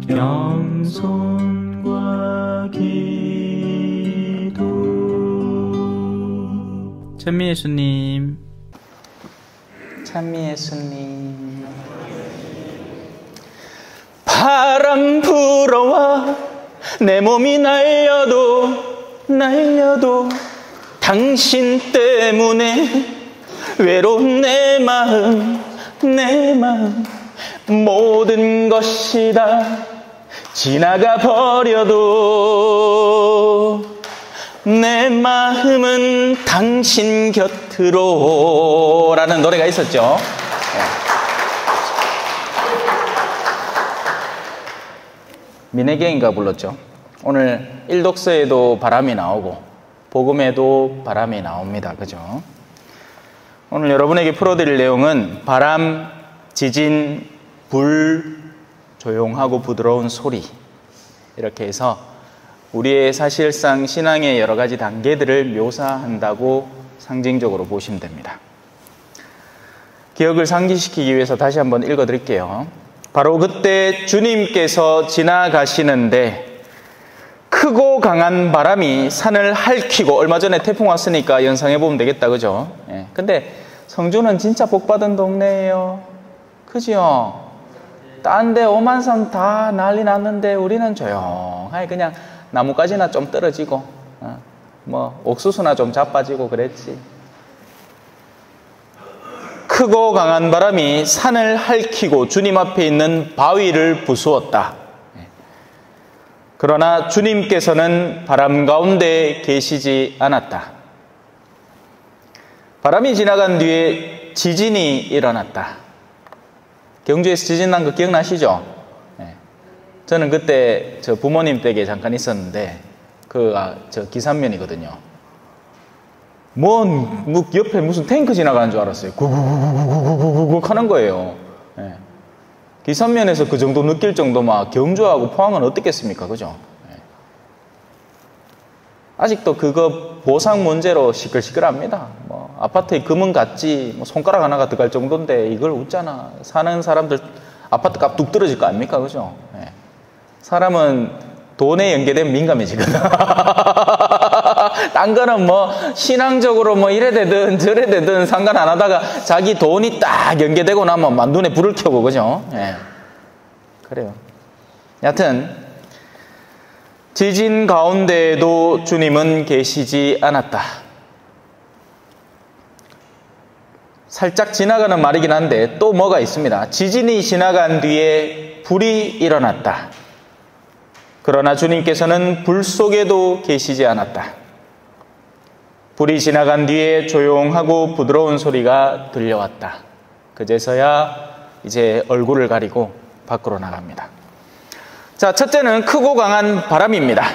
영손과 기도. 찬미 예수님, 찬미 예수님. 바람 불어와 내 몸이 날려도 당신 때문에 외로운 내 마음 모든 것이 다 지나가 버려도 내 마음은 당신 곁으로 라는 노래가 있었죠. 민혜경이가 불렀죠. 오늘 일독서에도 바람이 나오고 복음에도 바람이 나옵니다. 그죠? 오늘 여러분에게 풀어드릴 내용은 바람, 지진, 불, 조용하고 부드러운 소리, 이렇게 해서 우리의 사실상 신앙의 여러 가지 단계들을 묘사한다고 상징적으로 보시면 됩니다. 기억을 상기시키기 위해서 다시 한번 읽어드릴게요. 바로 그때 주님께서 지나가시는데 크고 강한 바람이 산을 핥히고, 얼마 전에 태풍 왔으니까 연상해보면 되겠다, 그죠? 예. 근데 성주는 진짜 복받은 동네예요. 그죠? 딴 데 오만산 다 난리 났는데 우리는 조용하게 그냥 나뭇가지나 좀 떨어지고, 뭐 옥수수나 좀 자빠지고 그랬지. 크고 강한 바람이 산을 핥히고 주님 앞에 있는 바위를 부수었다. 그러나 주님께서는 바람 가운데 계시지 않았다. 바람이 지나간 뒤에 지진이 일어났다. 경주에서 지진 난 거 기억나시죠? 저는 그때 저 부모님 댁에 잠깐 있었는데 저 기산면이거든요. 뭐 옆에 무슨 탱크 지나가는 줄 알았어요. 구구구구구구구구 하는 거예요. 기산면에서 그 정도 느낄 정도면 경주하고 포항은 어떻겠습니까? 그죠? 아직도 그거 보상 문제로 시끌시끌합니다. 뭐 아파트에 금은 갔지 뭐 손가락 하나가 들어갈 정도인데 이걸 웃잖아. 사는 사람들 아파트 값 뚝 떨어질 거 아닙니까? 그죠? 사람은 돈에 연계되면 민감해지거든. 딴 거는 뭐 신앙적으로 뭐 이래 되든 저래 되든 상관 안 하다가 자기 돈이 딱 연계되고 나면 막 눈에 불을 켜고, 그죠? 그래요. 여하튼 지진 가운데에도 주님은 계시지 않았다. 살짝 지나가는 말이긴 한데 또 뭐가 있습니다. 지진이 지나간 뒤에 불이 일어났다. 그러나 주님께서는 불 속에도 계시지 않았다. 불이 지나간 뒤에 조용하고 부드러운 소리가 들려왔다. 그제서야 이제 얼굴을 가리고 밖으로 나갑니다. 자, 첫째는 크고 강한 바람입니다.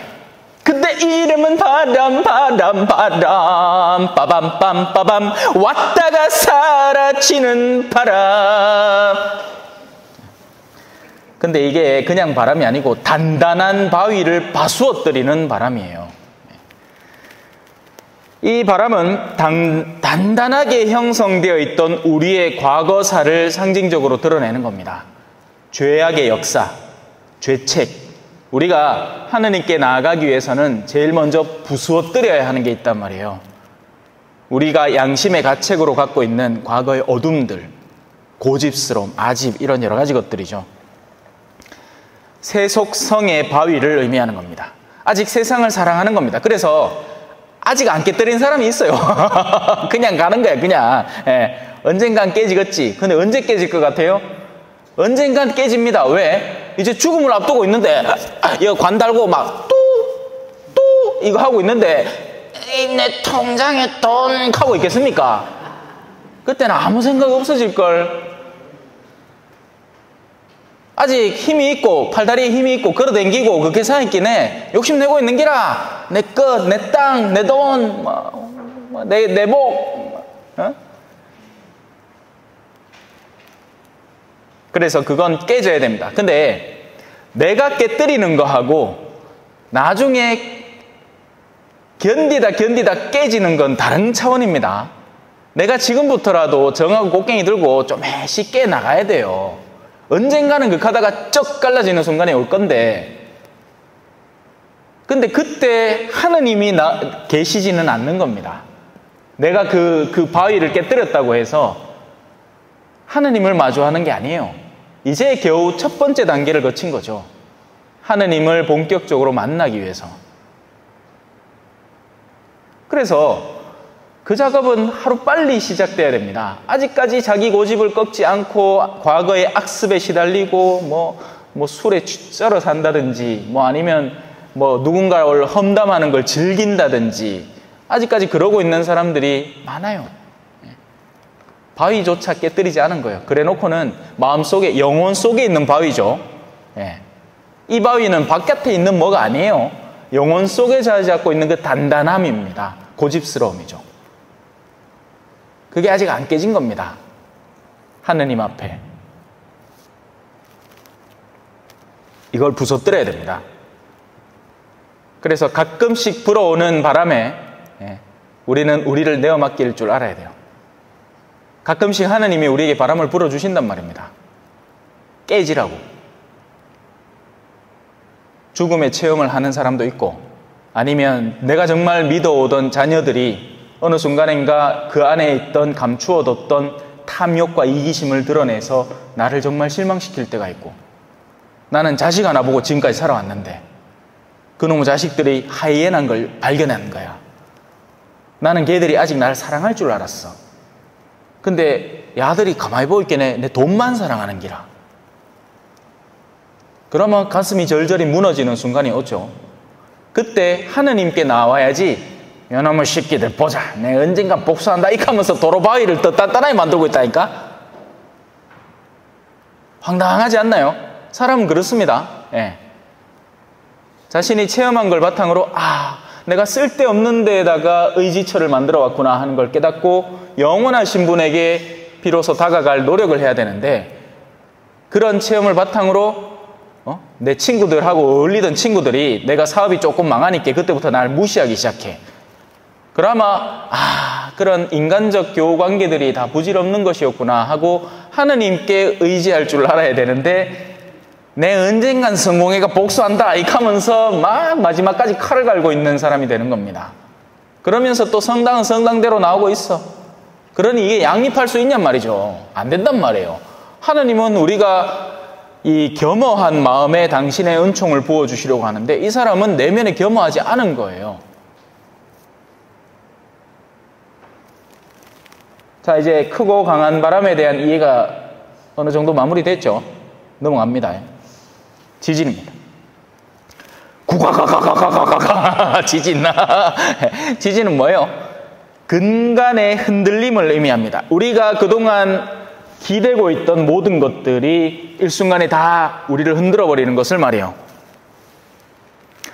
근데 이름은 바람 빠밤 왔다가 사라지는 바람. 근데 이게 그냥 바람이 아니고 단단한 바위를 바수어뜨리는 바람이에요. 이 바람은 단단하게 형성되어 있던 우리의 과거사를 상징적으로 드러내는 겁니다. 죄악의 역사, 죄책. 우리가 하느님께 나아가기 위해서는 제일 먼저 부수어뜨려야 하는 게 있단 말이에요. 우리가 양심의 가책으로 갖고 있는 과거의 어둠들, 고집스러움, 아집, 이런 여러 가지 것들이죠. 세속성의 바위를 의미하는 겁니다. 아직 세상을 사랑하는 겁니다. 그래서 아직 안 깨뜨린 사람이 있어요. 그냥 가는 거야, 그냥. 언젠간 깨지겠지. 근데 언제 깨질 것 같아요? 언젠간 깨집니다. 왜? 이제 죽음을 앞두고 있는데 이거 관 달고 막 또 이거 하고 있는데 내 통장에 돈 하고 있겠습니까? 그때는 아무 생각 없어질걸. 아직 힘이 있고 팔다리에 힘이 있고 걸어댕기고 그렇게 살아있기에 욕심내고 있는 기라. 내 것, 내 땅, 내 돈, 내 복. 그래서 그건 깨져야 됩니다. 근데 내가 깨뜨리는 거하고 나중에 견디다 깨지는 건 다른 차원입니다. 내가 지금부터라도 정하고 곡괭이 들고 좀 쉽게 나가야 돼요. 언젠가는 그 가다가 쩍 갈라지는 순간이 올 건데, 근데 그때 하느님이 계시지는 않는 겁니다. 내가 그 바위를 깨뜨렸다고 해서 하느님을 마주하는 게 아니에요. 이제 겨우 첫 번째 단계를 거친 거죠. 하느님을 본격적으로 만나기 위해서. 그래서 그 작업은 하루빨리 시작돼야 됩니다. 아직까지 자기 고집을 꺾지 않고 과거의 악습에 시달리고 뭐 술에 쩔어 산다든지 아니면 누군가를 험담하는 걸 즐긴다든지 아직까지 그러고 있는 사람들이 많아요. 바위조차 깨뜨리지 않은 거예요. 그래 놓고는 마음속에, 영혼 속에 있는 바위죠. 이 바위는 바깥에 있는 뭐가 아니에요. 영혼 속에 자리 잡고 있는 그 단단함입니다. 고집스러움이죠. 그게 아직 안 깨진 겁니다. 하느님 앞에. 이걸 부숴뜨려야 됩니다. 그래서 가끔씩 불어오는 바람에 우리는 우리를 내어 맡길 줄 알아야 돼요. 가끔씩 하느님이 우리에게 바람을 불어주신단 말입니다. 깨지라고. 죽음의 체험을 하는 사람도 있고, 아니면 내가 정말 믿어오던 자녀들이 어느 순간인가 그 안에 있던 감추어뒀던 탐욕과 이기심을 드러내서 나를 정말 실망시킬 때가 있고, 나는 자식 하나 보고 지금까지 살아왔는데 그놈의 자식들이 하이에나인 걸 발견한 거야. 나는 걔들이 아직 나를 사랑할 줄 알았어. 근데 야들이 가만히 보이겠네. 내 돈만 사랑하는 기라. 그러면 가슴이 절절히 무너지는 순간이 오죠. 그때 하느님께 나와야지 요놈의 새끼들 보자. 내가 언젠가 복수한다. 이렇게 하면서 도로바위를 더 단단하게 만들고 있다니까. 황당하지 않나요? 사람은 그렇습니다. 자신이 체험한 걸 바탕으로 내가 쓸데없는 데에다가 의지처를 만들어 왔구나 하는 걸 깨닫고 영원하신 분에게 비로소 다가갈 노력을 해야 되는데, 그런 체험을 바탕으로 내 친구들하고 어울리던 친구들이 내가 사업이 조금 망하니까 그때부터 날 무시하기 시작해. 그러면 그런 인간적 교우관계들이 다 부질없는 것이었구나 하고 하느님께 의지할 줄 알아야 되는데, 내 언젠간 성공해가 복수한다 이렇게 하면서 막 마지막까지 칼을 갈고 있는 사람이 되는 겁니다. 그러면서 또 성당은 성당대로 나오고 있어. 그러니 이게 양립할 수 있냔 말이죠. 안 된단 말이에요. 하느님은 우리가 이 겸허한 마음에 당신의 은총을 부어주시려고 하는데, 이 사람은 내면에 겸허하지 않은 거예요. 자, 이제 크고 강한 바람에 대한 이해가 어느 정도 마무리됐죠? 넘어갑니다. 지진입니다. 구가가가가가가가 지진. 지진은 뭐예요? 근간의 흔들림을 의미합니다. 우리가 그동안 기대고 있던 모든 것들이 일순간에 다 우리를 흔들어 버리는 것을 말이에요.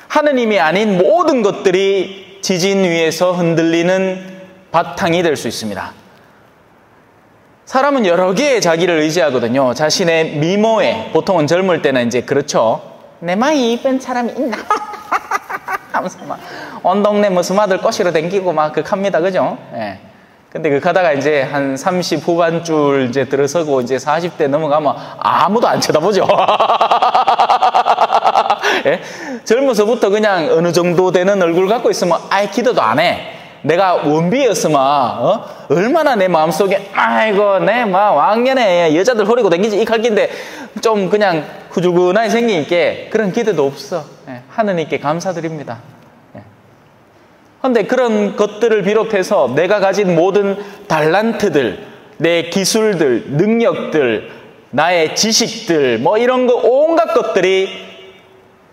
하느님이 아닌 모든 것들이 지진 위에서 흔들리는 바탕이 될 수 있습니다. 사람은 여러 개의 자기를 의지하거든요. 자신의 미모에, 보통은 젊을 때는 이제 그렇죠. 내 마이 이쁜 사람이 있나? 하면서 막 온 동네 무슨 아들 꼬시러 댕기고 막 극합니다. 그죠? 근데 극하다가 이제 한 30 후반줄 이제 들어서고 이제 40대 넘어가면 아무도 안 쳐다보죠. 젊어서부터 그냥 어느 정도 되는 얼굴 갖고 있으면 기도도 안 해. 내가 원비였으면 얼마나 내 마음속에 아이고 내 막 왕년에 여자들 호리고 댕기지 이 칼긴데 좀 그냥 후줄근하게 생기니까 그런 기대도 없어. 하느님께 감사드립니다. 그런데 그런 것들을 비롯해서 내가 가진 모든 달란트들, 내 기술들, 능력들, 나의 지식들 뭐 이런 거 온갖 것들이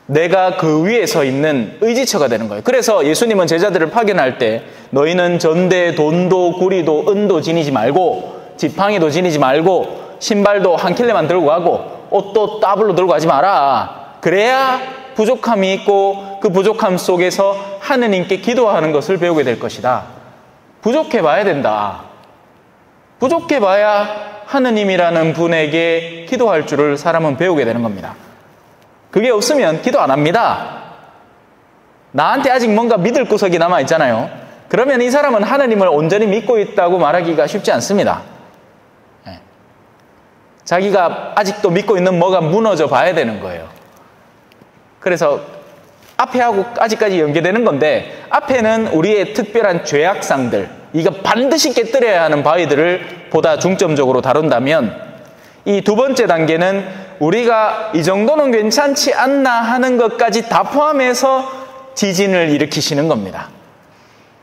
내가 그 위에 서 있는 의지처가 되는 거예요. 그래서 예수님은 제자들을 파견할 때 너희는 전대, 돈도, 구리도, 은도 지니지 말고 지팡이도 지니지 말고 신발도 한 켤레만 들고 가고 옷도 따블로 들고 가지 마라. 그래야 부족함이 있고 그 부족함 속에서 하느님께 기도하는 것을 배우게 될 것이다. 부족해 봐야 된다. 부족해 봐야 하느님이라는 분에게 기도할 줄을 사람은 배우게 되는 겁니다. 그게 없으면 기도 안 합니다. 나한테 아직 뭔가 믿을 구석이 남아 있잖아요. 그러면 이 사람은 하느님을 온전히 믿고 있다고 말하기가 쉽지 않습니다. 자기가 아직도 믿고 있는 뭐가 무너져 봐야 되는 거예요. 그래서 앞에하고 아직까지 연계되는 건데, 앞에는 우리의 특별한 죄악상들, 이거 반드시 깨뜨려야 하는 바위들을 보다 중점적으로 다룬다면, 이 두 번째 단계는 우리가 이 정도는 괜찮지 않나 하는 것까지 다 포함해서 지진을 일으키시는 겁니다.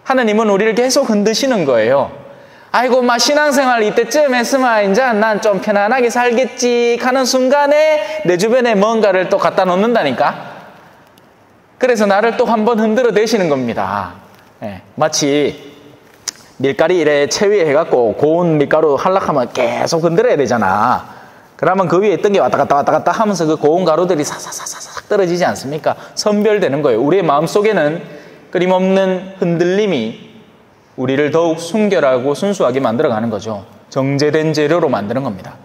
하느님은 우리를 계속 흔드시는 거예요. 아이고, 막 신앙생활 이때쯤 했으면 이제 난 좀 편안하게 살겠지 하는 순간에 내 주변에 뭔가를 또 갖다 놓는다니까. 그래서 나를 또 한번 흔들어 대시는 겁니다. 예, 마치 밀가루 이래 채위에 해갖고 고운 밀가루 한락하면 계속 흔들어야 되잖아. 그러면 그 위에 있던 게 왔다 갔다 하면서 그 고운 가루들이 사사사사삭 떨어지지 않습니까? 선별되는 거예요. 우리의 마음속에는 끊임없는 흔들림이 우리를 더욱 순결하고 순수하게 만들어가는 거죠. 정제된 재료로 만드는 겁니다.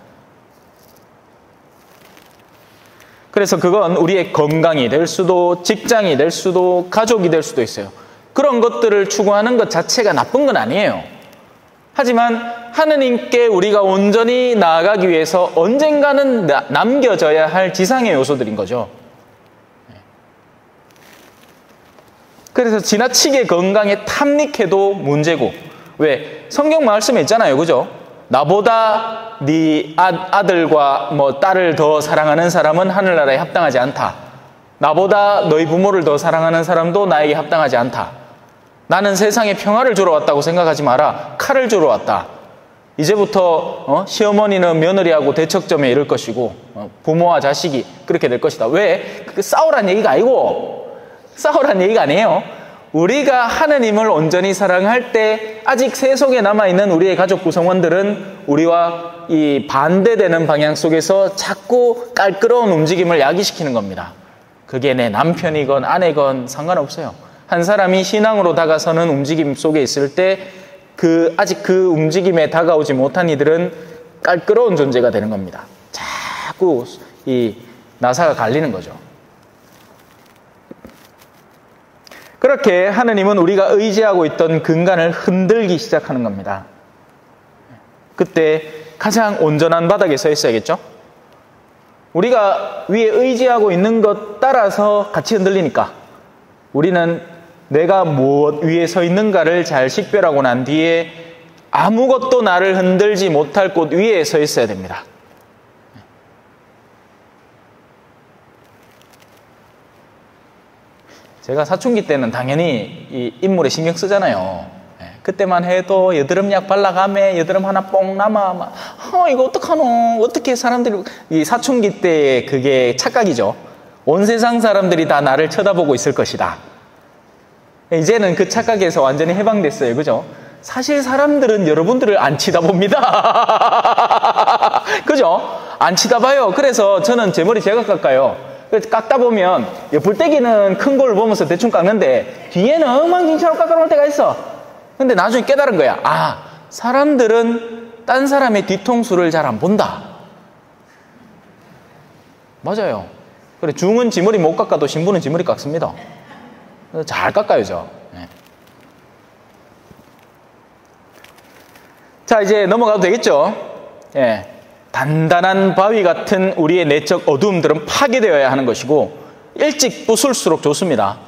그래서 그건 우리의 건강이 될 수도, 직장이 될 수도, 가족이 될 수도 있어요. 그런 것들을 추구하는 것 자체가 나쁜 건 아니에요. 하지만 하느님께 우리가 온전히 나아가기 위해서 언젠가는 남겨져야 할 지상의 요소들인 거죠. 그래서 지나치게 건강에 탐닉해도 문제고, 왜? 성경 말씀에 있잖아요. 그죠? 나보다 네 아들과 뭐 딸을 더 사랑하는 사람은 하늘나라에 합당하지 않다. 나보다 너희 부모를 더 사랑하는 사람도 나에게 합당하지 않다. 나는 세상에 평화를 주러 왔다고 생각하지 마라. 칼을 주러 왔다. 이제부터 시어머니는 며느리하고 대척점에 이를 것이고 부모와 자식이 그렇게 될 것이다. 왜? 그게 싸우란 얘기가 아니고, 싸우란 얘기가 아니에요. 우리가 하느님을 온전히 사랑할 때 아직 세속에 남아있는 우리의 가족 구성원들은 우리와 이 반대되는 방향 속에서 자꾸 깔끄러운 움직임을 야기시키는 겁니다. 그게 내 남편이건 아내건 상관없어요. 한 사람이 신앙으로 다가서는 움직임 속에 있을 때 아직 그 움직임에 다가오지 못한 이들은 깔끄러운 존재가 되는 겁니다. 자꾸 이 나사가 갈리는 거죠. 그렇게 하느님은 우리가 의지하고 있던 근간을 흔들기 시작하는 겁니다. 그때 가장 온전한 바닥에 서 있어야겠죠? 우리가 위에 의지하고 있는 것 따라서 같이 흔들리니까 우리는 내가 무엇 위에 서 있는가를 잘 식별하고 난 뒤에 아무것도 나를 흔들지 못할 곳 위에 서 있어야 됩니다. 제가 사춘기 때는 당연히 이 인물에 신경 쓰잖아요. 그때만 해도 여드름약 발라가매 여드름 하나 뽕 남아 막 이거 어떡하노, 어떻게 사람들이, 이 사춘기 때의 그게 착각이죠. 온 세상 사람들이 다 나를 쳐다보고 있을 것이다. 이제는 그 착각에서 완전히 해방됐어요. 그죠? 사실 사람들은 여러분들을 안 치다봅니다. 그죠? 안 치다봐요. 그래서 저는 제 머리 제가 깎아요. 깎다 보면 불떼기는 큰 걸 보면서 대충 깎는데 뒤에는 엉망진창으로 깎아놓을 때가 있어. 근데 나중에 깨달은 거야. 아, 사람들은 딴 사람의 뒤통수를 잘 안 본다. 맞아요. 그래, 중은 지 머리 못 깎아도 신부는 지 머리 깎습니다. 잘 깎아야죠. 네. 자, 이제 넘어가도 되겠죠? 예. 단단한 바위 같은 우리의 내적 어두움들은 파괴되어야 하는 것이고 일찍 부술수록 좋습니다.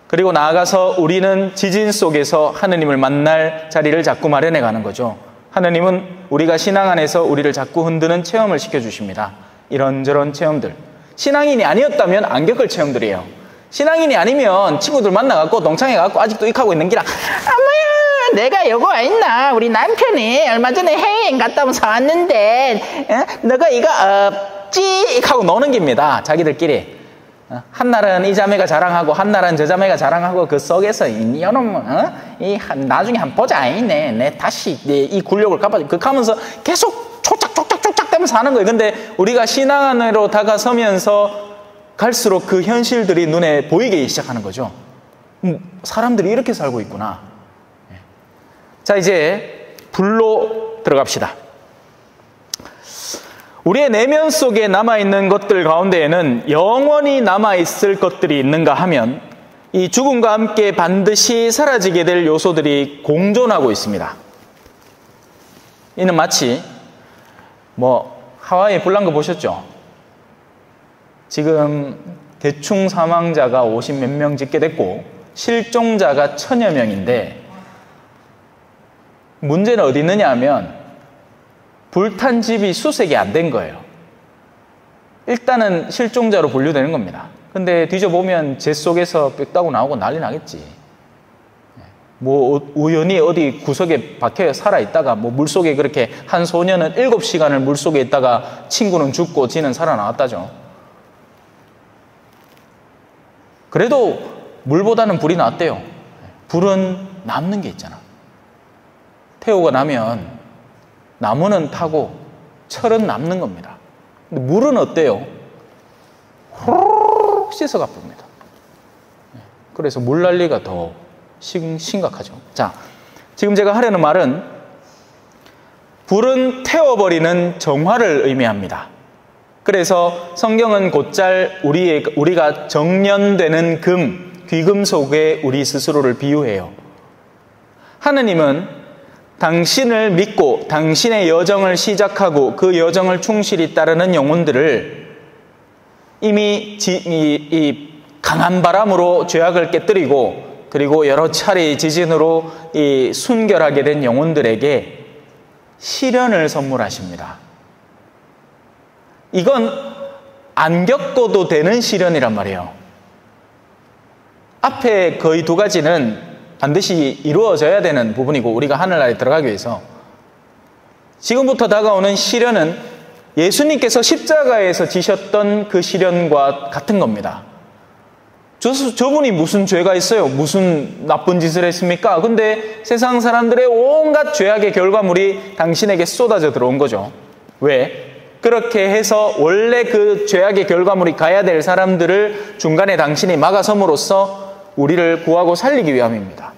그리고 나아가서 우리는 지진 속에서 하느님을 만날 자리를 자꾸 마련해 가는 거죠. 하느님은 우리가 신앙 안에서 우리를 자꾸 흔드는 체험을 시켜주십니다. 이런저런 체험들. 신앙인이 아니었다면 안 겪을 체험들이에요. 신앙인이 아니면 친구들 만나갖고 동창회가갖고 아직도 익하고 있는 기라, 어머야 내가 요거 있나, 우리 남편이 얼마 전에 해외여행 갔다 오면 사왔는데 너가 이거 없지? 익하고 노는 겁니다. 자기들끼리. 한날은 이 자매가 자랑하고 한날은 저 자매가 자랑하고 그 속에서 이놈 나중에 한번 보자. 내 다시 이 굴욕을 갚아줘. 그렇게 하면서 계속 촉착 되면서 하는 거예요. 근데 우리가 신앙 안으로 다가서면서 갈수록 그 현실들이 눈에 보이기 시작하는 거죠. 사람들이 이렇게 살고 있구나. 자, 이제 불로 들어갑시다. 우리의 내면 속에 남아있는 것들 가운데에는 영원히 남아있을 것들이 있는가 하면 이 죽음과 함께 반드시 사라지게 될 요소들이 공존하고 있습니다. 이는 마치 하와이에 불난 거 보셨죠? 지금 대충 사망자가 50 몇 명 찍게 됐고 실종자가 1000여 명인데 문제는 어디 있느냐 하면 불탄 집이 수색이 안 된 거예요. 일단은 실종자로 분류되는 겁니다. 근데 뒤져보면 재 속에서 빽 따고 나오고 난리 나겠지. 뭐 우연히 어디 구석에 박혀 살아있다가 뭐 물속에 그렇게 한 소년은 7시간을 물속에 있다가 친구는 죽고 지는 살아나왔다죠. 그래도 물보다는 불이 낫대요. 불은 남는 게 있잖아. 태우고 나면 나무는 타고 철은 남는 겁니다. 근데 물은 어때요? 호로록 씻어가 봅니다. 그래서 물 난리가 더 심각하죠. 자, 지금 제가 하려는 말은 불은 태워버리는 정화를 의미합니다. 그래서 성경은 곧잘 우리가 정련되는 귀금속에 우리 스스로를 비유해요. 하느님은 당신을 믿고 당신의 여정을 시작하고 그 여정을 충실히 따르는 영혼들을 이미 이 강한 바람으로 죄악을 깨뜨리고 그리고 여러 차례 지진으로 순결하게 된 영혼들에게 시련을 선물하십니다. 이건 안 겪어도 되는 시련이란 말이에요. 앞에 거의 두 가지는 반드시 이루어져야 되는 부분이고 우리가 하늘나라에 들어가기 위해서 지금부터 다가오는 시련은 예수님께서 십자가에서 지셨던 그 시련과 같은 겁니다. 저분이 무슨 죄가 있어요? 무슨 나쁜 짓을 했습니까? 근데 세상 사람들의 온갖 죄악의 결과물이 당신에게 쏟아져 들어온 거죠. 왜? 그렇게 해서 원래 그 죄악의 결과물이 가야 될 사람들을 중간에 당신이 막아섬으로써 우리를 구하고 살리기 위함입니다.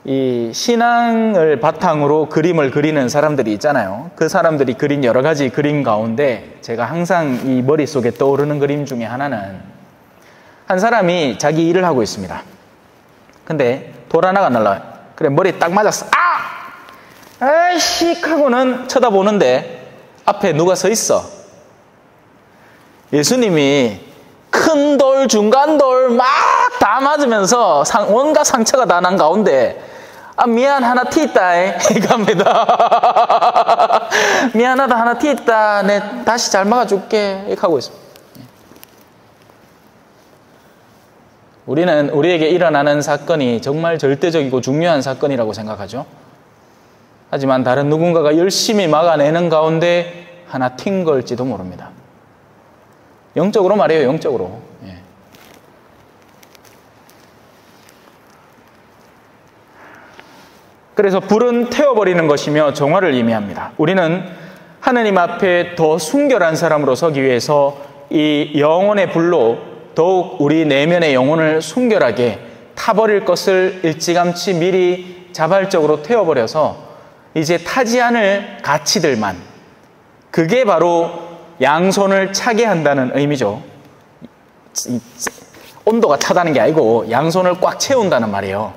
이 신앙을 바탕으로 그림을 그리는 사람들이 있잖아요. 그 사람들이 그린 여러 가지 그림 가운데 제가 항상 이 머릿속에 떠오르는 그림 중에 하나는 한 사람이 자기 일을 하고 있습니다. 근데 돌 하나가 날라와요. 그래 머리에 딱 맞았어. 아이씨 하고는 쳐다보는데 앞에 누가 서 있어. 예수님이 큰 돌, 중간 돌 막 다 맞으면서 온갖 상처가 다 난 가운데 미안 하나 튀있다 이겁니다. 미안하다 하나 튀있다 내 다시 잘 막아줄게 이렇게 하고 있습니다. 우리에게 일어나는 사건이 정말 절대적이고 중요한 사건이라고 생각하죠. 하지만 다른 누군가가 열심히 막아내는 가운데 하나 튄 걸지도 모릅니다. 영적으로 말이에요. 영적으로. 그래서 불은 태워버리는 것이며 정화를 의미합니다. 우리는 하느님 앞에 더 순결한 사람으로 서기 위해서 이 영혼의 불로 더욱 우리 내면의 영혼을 순결하게 타버릴 것을 일찌감치 미리 자발적으로 태워버려서 이제 타지 않을 가치들만, 그게 바로 양손을 차게 한다는 의미죠. 온도가 차다는 게 아니고 양손을 꽉 채운다는 말이에요.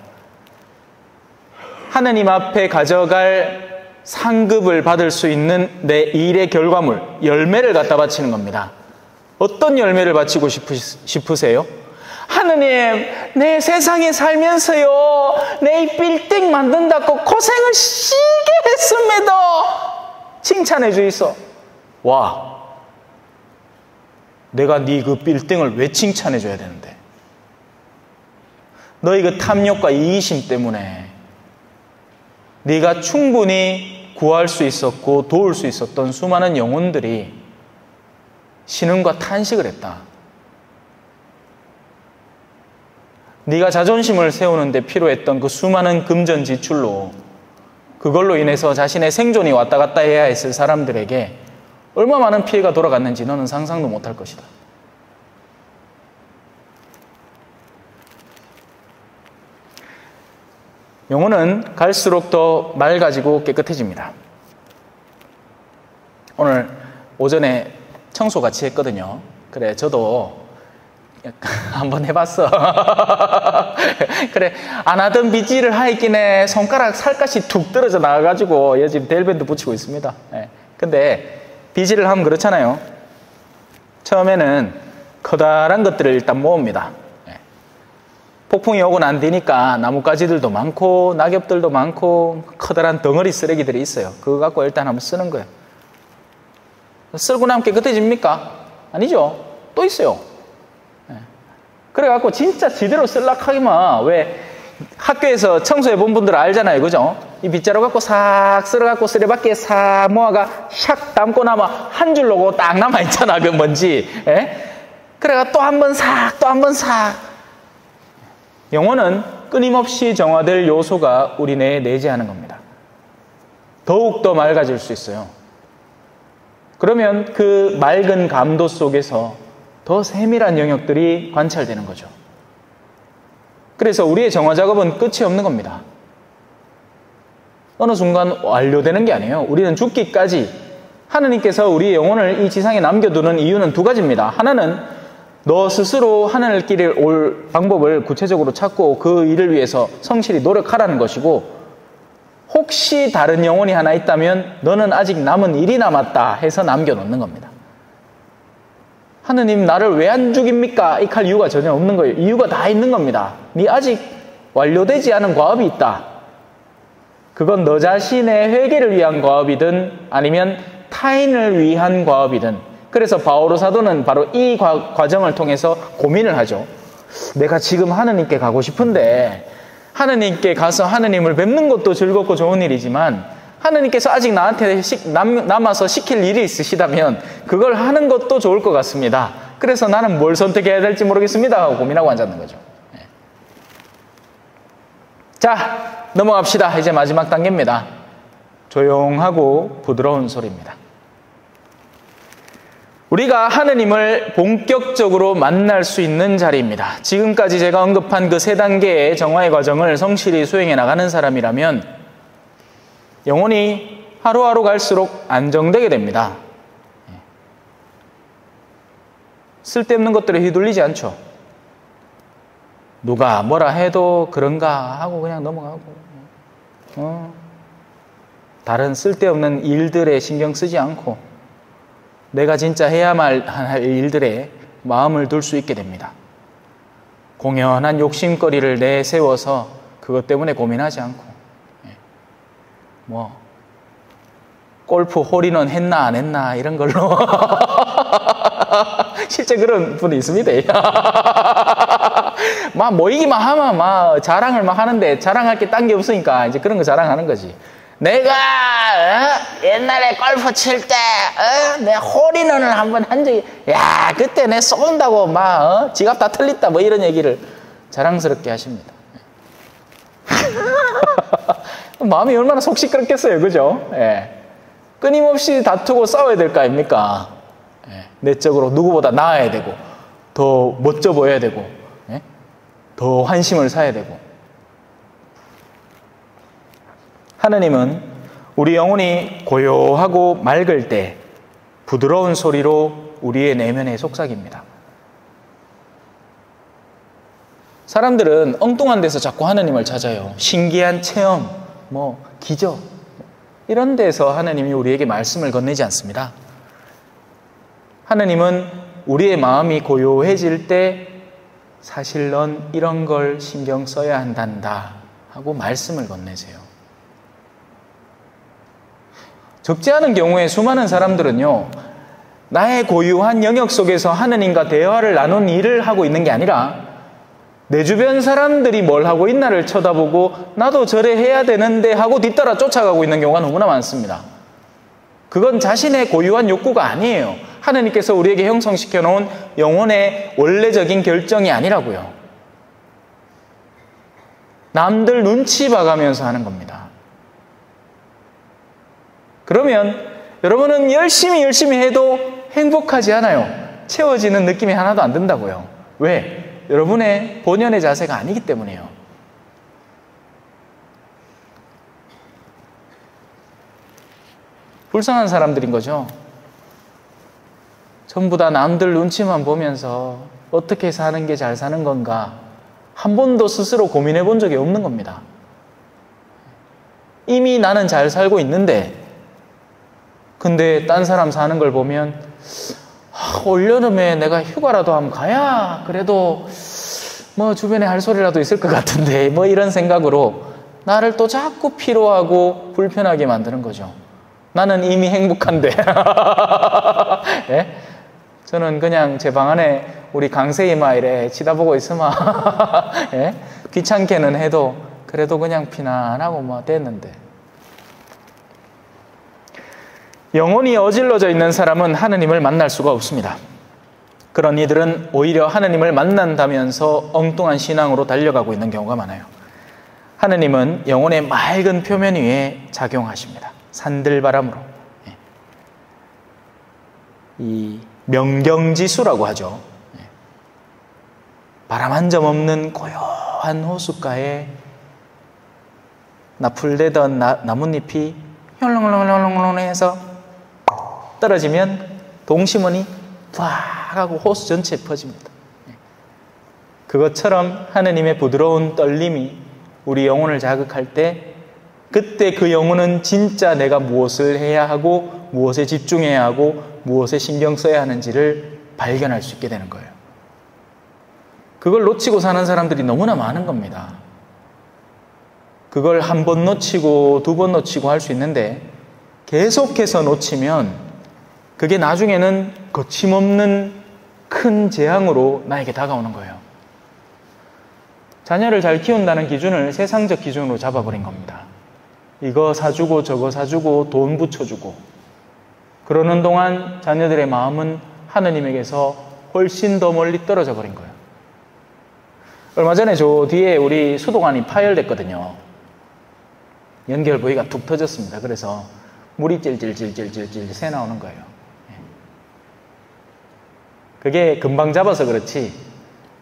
하느님 앞에 가져갈 상급을 받을 수 있는 내 일의 결과물, 열매를 갖다 바치는 겁니다. 어떤 열매를 바치고 싶으세요? 하느님, 내 세상에 살면서요, 내 이 빌딩 만든다고 고생을 시게 했습니다. 칭찬해 주이소. 와, 내가 네 그 빌딩을 왜 칭찬해 줘야 되는데? 너희 그 탐욕과 이기심 때문에 네가 충분히 구할 수 있었고 도울 수 있었던 수많은 영혼들이 신음과 탄식을 했다. 네가 자존심을 세우는데 필요했던 그 수많은 금전 지출로 그걸로 인해서 자신의 생존이 왔다 갔다 해야 했을 사람들에게 얼마나 많은 피해가 돌아갔는지 너는 상상도 못할 것이다. 영혼은 갈수록 더 맑아지고 깨끗해집니다. 오늘 오전에 청소 같이 했거든요. 그래, 저도 한번 해봤어. 그래, 안 하던 빗질을 하였긴 해. 손가락 살갗이 툭 떨어져 나와가지고 얘 지금 데일밴드 붙이고 있습니다. 예. 근데 빗질을 하면 그렇잖아요. 처음에는 커다란 것들을 일단 모읍니다. 예. 폭풍이 오고 난 뒤니까 나뭇가지들도 많고 낙엽들도 많고 커다란 덩어리 쓰레기들이 있어요. 그거 갖고 일단 한번 쓰는 거예요. 쓸고 나면 깨끗해집니까? 아니죠. 또 있어요. 그래갖고 진짜 제대로 쓸락하기만, 왜 학교에서 청소해 본 분들 알잖아요. 그죠? 이 빗자루 갖고 싹 쓸어갖고 쓰레받기에 싹 모아가 샥 담고 나면 한 줄로고 딱 남아있잖아. 그 먼지. 예? 그래가 또 한 번 싹, 또 한 번 싹. 영혼은 끊임없이 정화될 요소가 우리 내에 내재하는 겁니다. 더욱더 맑아질 수 있어요. 그러면 그 맑은 감도 속에서 더 세밀한 영역들이 관찰되는 거죠. 그래서 우리의 정화 작업은 끝이 없는 겁니다. 어느 순간 완료되는 게 아니에요. 우리는 죽기까지 하느님께서 우리의 영혼을 이 지상에 남겨두는 이유는 두 가지입니다. 하나는 너 스스로 하늘길에 올 방법을 구체적으로 찾고 그 일을 위해서 성실히 노력하라는 것이고, 혹시 다른 영혼이 하나 있다면 너는 아직 남은 일이 남았다 해서 남겨놓는 겁니다. 하느님 나를 왜 안 죽입니까? 이 할 이유가 전혀 없는 거예요. 이유가 다 있는 겁니다. 네 아직 완료되지 않은 과업이 있다. 그건 너 자신의 회개를 위한 과업이든 아니면 타인을 위한 과업이든. 그래서 바오로 사도는 바로 이 과정을 통해서 고민을 하죠. 내가 지금 하느님께 가고 싶은데 하느님께 가서 하느님을 뵙는 것도 즐겁고 좋은 일이지만 하느님께서 아직 나한테 남아서 시킬 일이 있으시다면 그걸 하는 것도 좋을 것 같습니다. 그래서 나는 뭘 선택해야 될지 모르겠습니다 하고 고민하고 앉았는 거죠. 네. 자, 넘어갑시다. 이제 마지막 단계입니다. 조용하고 부드러운 소리입니다. 우리가 하느님을 본격적으로 만날 수 있는 자리입니다. 지금까지 제가 언급한 그 세 단계의 정화의 과정을 성실히 수행해 나가는 사람이라면 영혼이 하루하루 갈수록 안정되게 됩니다. 쓸데없는 것들에 휘둘리지 않죠. 누가 뭐라 해도 그런가 하고 그냥 넘어가고, 다른 쓸데없는 일들에 신경 쓰지 않고 내가 진짜 해야만 할 일들에 마음을 둘 수 있게 됩니다. 공연한 욕심거리를 내세워서 그것 때문에 고민하지 않고, 골프 홀인원 했나 안 했나 이런 걸로 실제 그런 분이 있습니다. 막 모이기만 하면 막 자랑을 막 하는데 자랑할 게 딴 게 없으니까 이제 그런 거 자랑하는 거지. 내가 옛날에 골프 칠 때 내 홀인원을 한번 한 적이, 야 그때 내 쏜다고 막 지갑 다 털렸다 뭐 이런 얘기를 자랑스럽게 하십니다. 마음이 얼마나 속 시끄럽겠어요. 그죠? 예. 끊임없이 다투고 싸워야 될 거 아닙니까? 예. 내적으로 누구보다 나아야 되고 더 멋져 보여야 되고, 예? 더 환심을 사야 되고. 하느님은 우리 영혼이 고요하고 맑을 때 부드러운 소리로 우리의 내면에 속삭입니다. 사람들은 엉뚱한 데서 자꾸 하느님을 찾아요. 신기한 체험, 기적, 이런 데서 하느님이 우리에게 말씀을 건네지 않습니다. 하느님은 우리의 마음이 고요해질 때 사실 넌 이런 걸 신경 써야 한단다 하고 말씀을 건네세요. 적지 않은 경우에 수많은 사람들은요, 나의 고유한 영역 속에서 하느님과 대화를 나눈 일을 하고 있는 게 아니라 내 주변 사람들이 뭘 하고 있나를 쳐다보고 나도 저래 해야 되는데 하고 뒤따라 쫓아가고 있는 경우가 너무나 많습니다. 그건 자신의 고유한 욕구가 아니에요. 하느님께서 우리에게 형성시켜 놓은 영혼의 원래적인 결정이 아니라고요. 남들 눈치 봐가면서 하는 겁니다. 그러면 여러분은 열심히 해도 행복하지 않아요. 채워지는 느낌이 하나도 안 든다고요. 왜? 여러분의 본연의 자세가 아니기 때문이에요. 불쌍한 사람들인 거죠. 전부 다 남들 눈치만 보면서 어떻게 사는 게 잘 사는 건가 한 번도 스스로 고민해 본 적이 없는 겁니다. 이미 나는 잘 살고 있는데 근데 딴 사람 사는 걸 보면 올여름에 내가 휴가라도 한번 가야 그래도 뭐 주변에 할 소리라도 있을 것 같은데 뭐 이런 생각으로 나를 또 자꾸 피로하고 불편하게 만드는 거죠. 나는 이미 행복한데 예? 저는 그냥 제 방 안에 우리 강세 이마 이래 치다보고 있으면 예? 귀찮게는 해도 그래도 그냥 편안하고 뭐 됐는데 영혼이 어질러져 있는 사람은 하느님을 만날 수가 없습니다. 그런 이들은 오히려 하느님을 만난다면서 엉뚱한 신앙으로 달려가고 있는 경우가 많아요. 하느님은 영혼의 맑은 표면 위에 작용하십니다. 산들바람으로. 이 명경지수라고 하죠. 바람 한 점 없는 고요한 호숫가에 나풀대던 나뭇잎이 헐렁헐렁헐렁 해서 떨어지면 동심원이 팍 하고 호수 전체에 퍼집니다. 그것처럼 하느님의 부드러운 떨림이 우리 영혼을 자극할 때 그때 그 영혼은 진짜 내가 무엇을 해야 하고 무엇에 집중해야 하고 무엇에 신경 써야 하는지를 발견할 수 있게 되는 거예요. 그걸 놓치고 사는 사람들이 너무나 많은 겁니다. 그걸 한 번 놓치고 두 번 놓치고 할 수 있는데 계속해서 놓치면 그게 나중에는 거침없는 큰 재앙으로 나에게 다가오는 거예요. 자녀를 잘 키운다는 기준을 세상적 기준으로 잡아버린 겁니다. 이거 사주고 저거 사주고 돈 붙여주고 그러는 동안 자녀들의 마음은 하느님에게서 훨씬 더 멀리 떨어져 버린 거예요. 얼마 전에 저 뒤에 우리 수도관이 파열됐거든요. 연결 부위가 툭 터졌습니다. 그래서 물이 찔찔찔찔찔찔 새 나오는 거예요. 그게 금방 잡아서 그렇지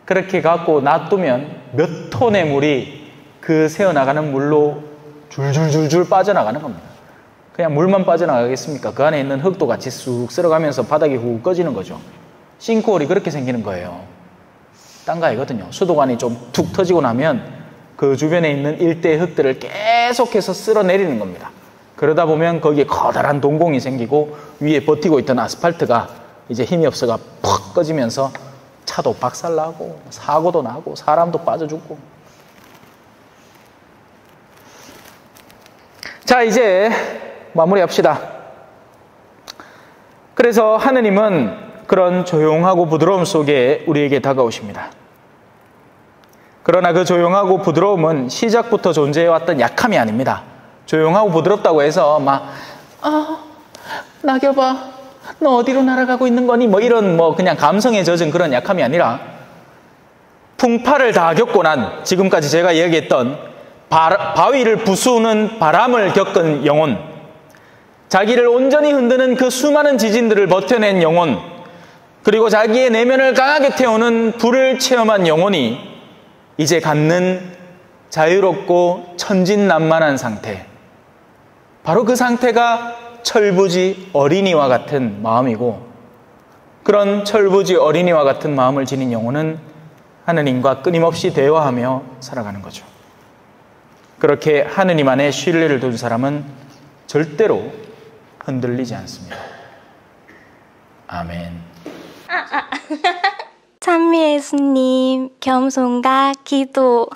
그렇게 갖고 놔두면 몇 톤의 물이 그 새어나가는 물로 줄줄줄줄 빠져나가는 겁니다. 그냥 물만 빠져나가겠습니까? 그 안에 있는 흙도 같이 쑥 쓸어가면서 바닥이 훅 꺼지는 거죠. 싱크홀이 그렇게 생기는 거예요. 딴가이거든요. 수도관이 좀 툭 터지고 나면 그 주변에 있는 일대의 흙들을 계속해서 쓸어내리는 겁니다. 그러다 보면 거기에 커다란 동공이 생기고 위에 버티고 있던 아스팔트가 이제 힘이 없어가 팍 꺼지면서 차도 박살나고 사고도 나고 사람도 빠져 죽고. 자, 이제 마무리합시다. 그래서 하느님은 그런 조용하고 부드러움 속에 우리에게 다가오십니다. 그러나 그 조용하고 부드러움은 시작부터 존재해왔던 약함이 아닙니다. 조용하고 부드럽다고 해서 막 낙엽아 너 어디로 날아가고 있는 거니? 뭐 이런 그냥 감성에 젖은 그런 약함이 아니라 풍파를 다 겪고 난 지금까지 제가 얘기했던 바위를 부수는 바람을 겪은 영혼, 자기를 온전히 흔드는 그 수많은 지진들을 버텨낸 영혼, 그리고 자기의 내면을 강하게 태우는 불을 체험한 영혼이 이제 갖는 자유롭고 천진난만한 상태, 바로 그 상태가 철부지 어린이와 같은 마음이고, 그런 철부지 어린이와 같은 마음을 지닌 영혼은 하느님과 끊임없이 대화하며 살아가는 거죠. 그렇게 하느님 안에 신뢰를 둔 사람은 절대로 흔들리지 않습니다. 아멘. 찬미 예수님, 겸손과 기도.